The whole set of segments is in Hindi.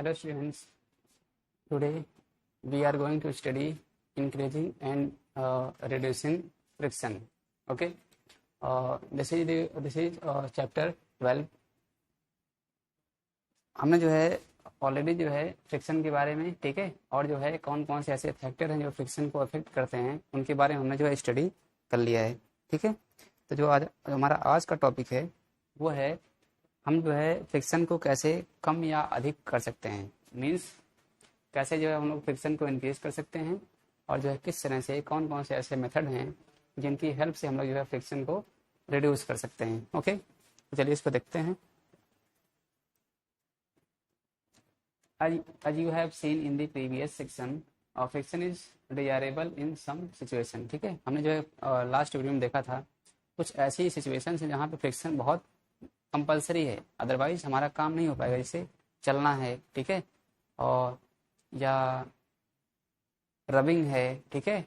Hello students, today we are going to study increasing and reducing friction. Okay, this is chapter 12. हमने जो है ऑलरेडी जो है फ्रिक्शन के बारे में, ठीक है, और जो है कौन कौन से ऐसे फैक्टर हैं जो फ्रिक्शन को अफेक्ट करते हैं उनके बारे में हमने जो है स्टडी कर लिया है, ठीक है। तो जो हमारा आज का टॉपिक है वो है हम जो है फ्रिक्शन को कैसे कम या अधिक कर सकते हैं, मीन्स कैसे जो है हम लोग फ्रिक्शन को इंक्रीज कर सकते हैं और जो है किस तरह से कौन कौन से ऐसे मेथड हैं जिनकी हेल्प से हम लोग जो है फ्रिक्शन को रिड्यूस कर सकते हैं। ओके, तो चलिए इसको देखते हैं। As you have seen in the previous section, friction is desirable in some situation. ठीक है, हमने जो है लास्ट वीडियो में देखा था कुछ ऐसी सिचुएशन है जहाँ पे फ्रिक्शन बहुत कंपलसरी है, अदरवाइज हमारा काम नहीं हो पाएगा, जैसे चलना है, ठीक है, और या रबिंग है, ठीक है।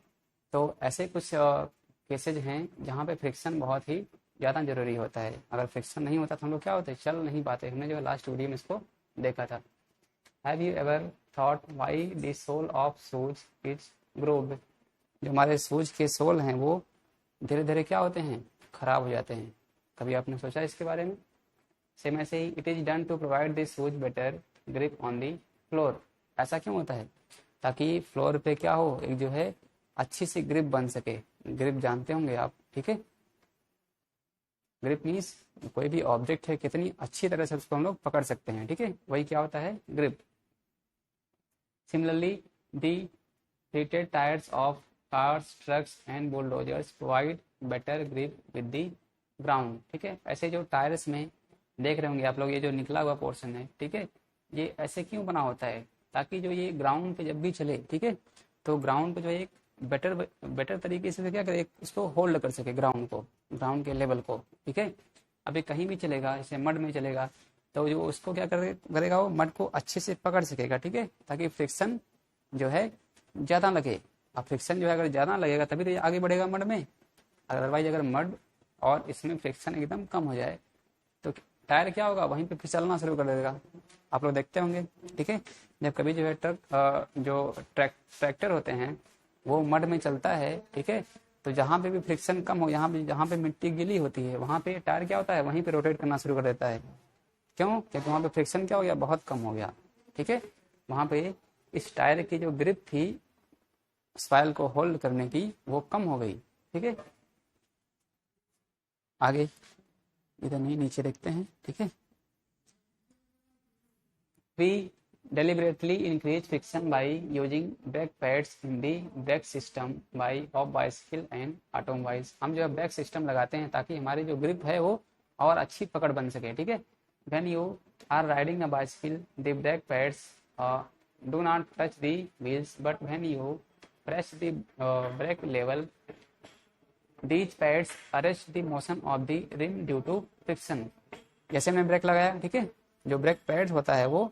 तो ऐसे कुछ केसेज हैं जहाँ पे फ्रिक्शन बहुत ही ज़्यादा ज़रूरी होता है। अगर फ्रिक्शन नहीं होता तो हम लोग क्या होते, चल नहीं पाते। हमने जो लास्ट वीडियो में इसको देखा था। Have you ever thought why the sole of shoes is grooved? जो हमारे शूज के सोल हैं वो धीरे धीरे क्या होते हैं, खराब हो जाते हैं। कभी आपने सोचा इसके बारे में? सेम ऐसे ही it is done to provide the shoes better grip on the floor. ऐसा क्यों होता है? ताकि फ्लोर पे क्या हो, एक जो है अच्छी सी ग्रिप बन सके। ग्रिप जानते होंगे आप, ठीक है। ग्रिप मीन्स कोई भी ऑब्जेक्ट है कितनी अच्छी तरह से उसको हम लोग पकड़ सकते हैं, ठीक है, वही क्या होता है, grip. Similarly, the heated tires of cars, trucks and bulldozers provide better grip with the ground. ठीक है, ऐसे जो टायर्स में देख रहे होंगे आप लोग, ये जो निकला हुआ पोर्शन है, ठीक है, ये ऐसे क्यों बना होता है, ताकि जो ये ग्राउंड पे जब भी चले, ठीक है, तो ग्राउंड पे जो एक बेटर तरीके से क्या करे, इसको होल्ड कर सके ग्राउंड को, ग्राउंड के लेवल को, ठीक है। अभी कहीं भी चलेगा, जैसे मड में चलेगा तो जो उसको क्या करेगा, वो मड को अच्छे से पकड़ सकेगा, ठीक है, ताकि फ्रिक्शन जो है ज़्यादा लगे। अब फ्रिक्शन जो है अगर ज़्यादा लगेगा तभी तो ये आगे बढ़ेगा मड में। अदरवाइज अगर मड और इसमें फ्रिक्शन एकदम कम हो जाए तो टायर क्या होगा, वहीं पे फिसलना शुरू कर देगा। आप लोग देखते होंगे, ठीक है, जब कभी जो है ट्रैक्टर होते हैं वो मड में चलता है, ठीक है, तो जहाँ पे भी फ्रिक्शन कम हो, जहाँ पे मिट्टी गीली होती है वहाँ पे टायर क्या होता है, वहीं पे रोटेट करना शुरू कर देता है। क्यों? क्योंकि वहाँ पे फ्रिक्शन क्या हो गया, बहुत कम हो गया, ठीक है। वहाँ पे इस टायर की जो ग्रिप थी सॉइल को होल्ड करने की, वो कम हो गई, ठीक है। आगे इधर नहीं, नीचे देखते हैं, ठीक है। We deliberately increase friction by using brake pads in the brake system of bicycle and automobiles. हम जो है ब्रेक सिस्टम लगाते हैं ताकि हमारी जो ग्रिप है वो और अच्छी पकड़ बन सके, ठीक है। When you are riding a bicycle, the brake pads do not touch the wheels, but when you press the brake level, these pads arrest the motion of the rim due to friction. जैसे मैंने ब्रेक लगाया, ठीक है, जो ब्रेक पैड होता है वो,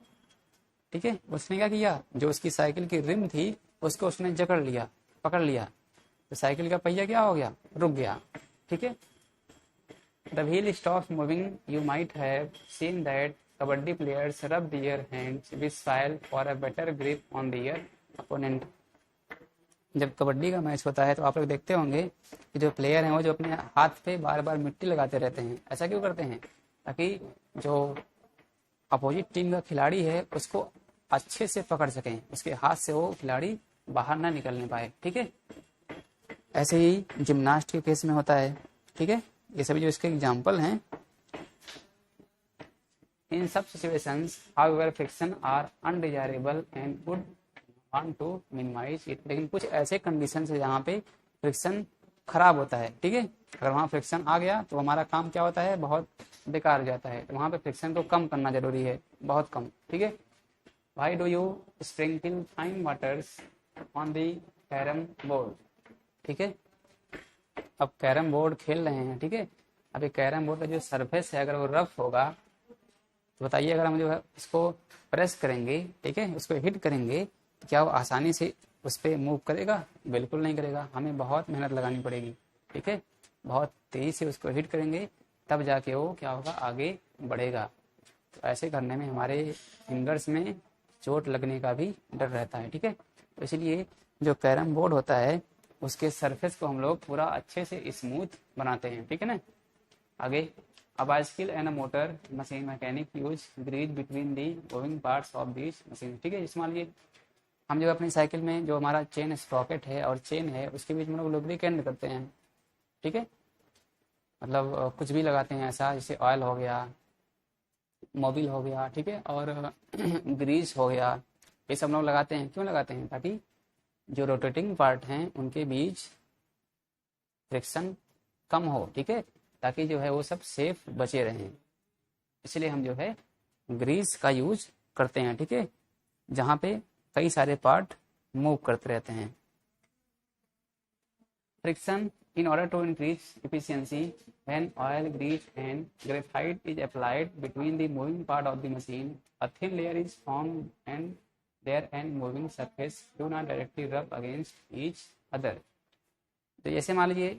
ठीक है, उसने क्या किया, जो उसकी साइकिल की रिम थी उसको उसने पकड़ लिया, तो साइकिल का पहिया क्या हो गया, रुक गया, ठीक है। The wheel stops moving. You might have seen that kabaddi players rub their hands with soil for a better grip on their opponent. जब कबड्डी का मैच होता है तो आप लोग देखते होंगे कि जो प्लेयर हैं वो जो अपने हाथ पे बार बार मिट्टी लगाते रहते हैं। ऐसा क्यों करते हैं? ताकि जो अपोजिट टीम का खिलाड़ी है उसको अच्छे से पकड़ सकें, उसके हाथ से वो खिलाड़ी बाहर ना निकलने पाए, ठीक है। ऐसे ही जिम्नास्ट के केस में होता है, ठीक है। ये सभी जो इसके एग्जाम्पल हैं। इन सब situations however friction are undesirable and would want to minimise it. लेकिन कुछ ऐसे कंडीशन है जहाँ पे फ्रिक्शन खराब होता है, ठीक है। अगर वहाँ फ्रिक्शन आ गया तो हमारा काम क्या होता है, बहुत बेकार हो जाता है। तो वहाँ पे फ्रिक्शन को कम करना जरूरी है, बहुत कम, ठीक है। Why do you sprinkle fine waters on the carrom board, ठीक है। अब कैरम बोर्ड खेल रहे हैं, ठीक है। अभी कैरम बोर्ड का जो सरफेस है अगर वो रफ होगा तो बताइए, अगर हम जो है इसको प्रेस करेंगे, ठीक है, उसको हिट करेंगे तो क्या वो आसानी से उस पर मूव करेगा? बिल्कुल नहीं करेगा, हमें बहुत मेहनत लगानी पड़ेगी, ठीक है। बहुत तेजी से उसको हिट करेंगे तब जाके वो क्या होगा, आगे बढ़ेगा। तो ऐसे करने में हमारे फिंगर्स में चोट लगने का भी डर रहता है। ठीक है, तो इसलिए जो कैरम बोर्ड होता है उसके सरफेस को हम लोग पूरा अच्छे से स्मूथ बनाते हैं। ठीक है ना। आगे, a bicycle and a motor machine mechanic use grease between the moving parts of these machine। ठीक है, मान लीजिए हम जो अपनी साइकिल में जो हमारा चेन स्प्रॉकेट है और चेन है उसके बीच में लोग लुब्रिकेंट करते हैं। ठीक है, मतलब कुछ भी लगाते हैं ऐसा, जैसे ऑयल हो गया, मोबिल हो गया, ठीक है, और ग्रीस हो गया, ये सब लोग लगाते हैं। क्यों लगाते हैं? ताकि जो रोटेटिंग पार्ट हैं उनके बीच फ्रिक्शन कम हो। ठीक है, ताकि जो है वो सब सेफ बचे रहें, इसलिए हम जो है ग्रीस का यूज करते हैं। ठीक है, जहाँ पे कई सारे पार्ट मूव करते रहते हैं। Friction in order to increase efficiency when oil, grease and graphite is applied between the moving part of the machine, a thin layer is formed and there and moving surface do not directly rub against each other। तो जैसे मान लीजिए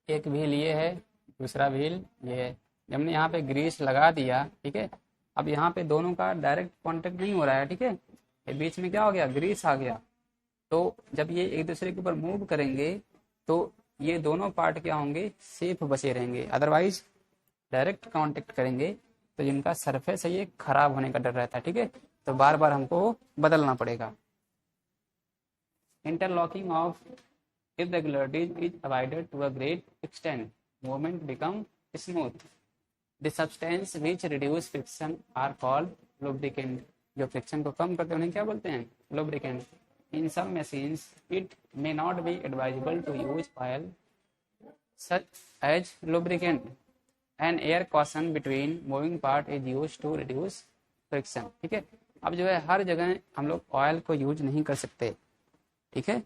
एक व्हील ये है, दूसरा व्हील ये है, हमने यहाँ पे ग्रीस लगा दिया। ठीक है, अब यहाँ पे दोनों का डायरेक्ट कांटेक्ट नहीं हो रहा है। ठीक है, बीच में क्या हो गया? ग्रीस आ गया। तो जब ये एक दूसरे के ऊपर मूव करेंगे तो ये दोनों पार्ट क्या होंगे? सेफ बचे रहेंगे। अदरवाइज डायरेक्ट कांटेक्ट करेंगे तो जिनका सरफेस है ये खराब होने का डर रहता है। ठीक है, तो बार बार हमको बदलना पड़ेगा। Interlocking of irregularities is avoided to a great extent, movement become smooth। The substance which reduce friction are called lubricant। जो फ्रिक्शन को कम करते हैं उन्हें क्या बोलते हैं? lubricant। In some machines, it may not be advisable to use oil such as lubricant। An air cushion between moving part is used to reduce friction। ठीक है, अब जो है हर जगह हम लोग ऑयल को यूज नहीं कर सकते। ठीक है,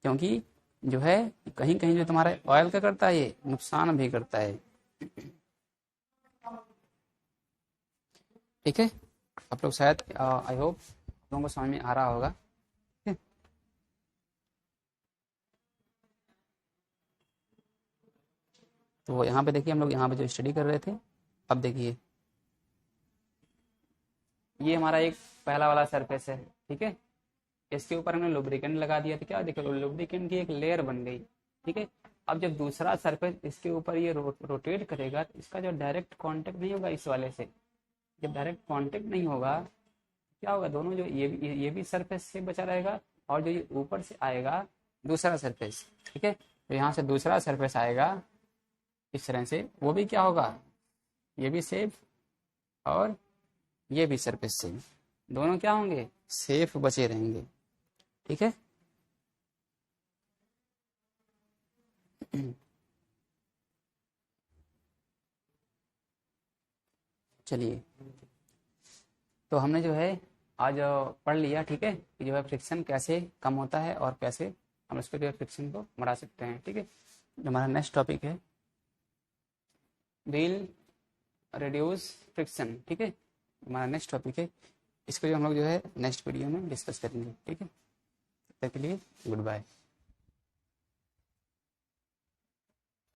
क्योंकि जो है कहीं कहीं जो तुम्हारा ऑयल का करता है ये नुकसान भी करता है। ठीक है, आप लोग शायद आई होप लोगों को समझ में आ रहा होगा। तो यहाँ पे देखिए हम लोग यहाँ पे जो स्टडी कर रहे थे, अब देखिए ये हमारा एक पहला वाला सरफेस है। ठीक है, इसके ऊपर हमने लुब्रिकेंट लगा दिया तो क्या देखो लुब्रिकेंट की एक लेयर बन गई। ठीक है, अब जब दूसरा सरफेस इसके ऊपर ये रोटेट करेगा तो इसका जो डायरेक्ट कांटेक्ट नहीं होगा इस वाले से, जब डायरेक्ट कांटेक्ट नहीं होगा क्या होगा? दोनों जो ये भी सरफेस से बचा रहेगा और जो ये ऊपर से आएगा दूसरा सरफेस, ठीक है, तो यहाँ से दूसरा सरफेस आएगा इस तरह से, वो भी क्या होगा? ये भी सेफ और ये भी सरफेस से, दोनों क्या होंगे? सेफ बचे रहेंगे। ठीक है, चलिए तो हमने जो है आज पढ़ लिया। ठीक है, कि जो है फ्रिक्शन कैसे कम होता है और कैसे हम इसको जो है फ्रिक्शन को बढ़ा सकते हैं। ठीक है, हमारा नेक्स्ट टॉपिक है व्हील रिड्यूस फ्रिक्शन। ठीक है, हमारा नेक्स्ट टॉपिक है, इसको जो हम लोग जो है नेक्स्ट वीडियो में डिस्कस करेंगे। ठीक है, तब तक के लिए गुड बाय।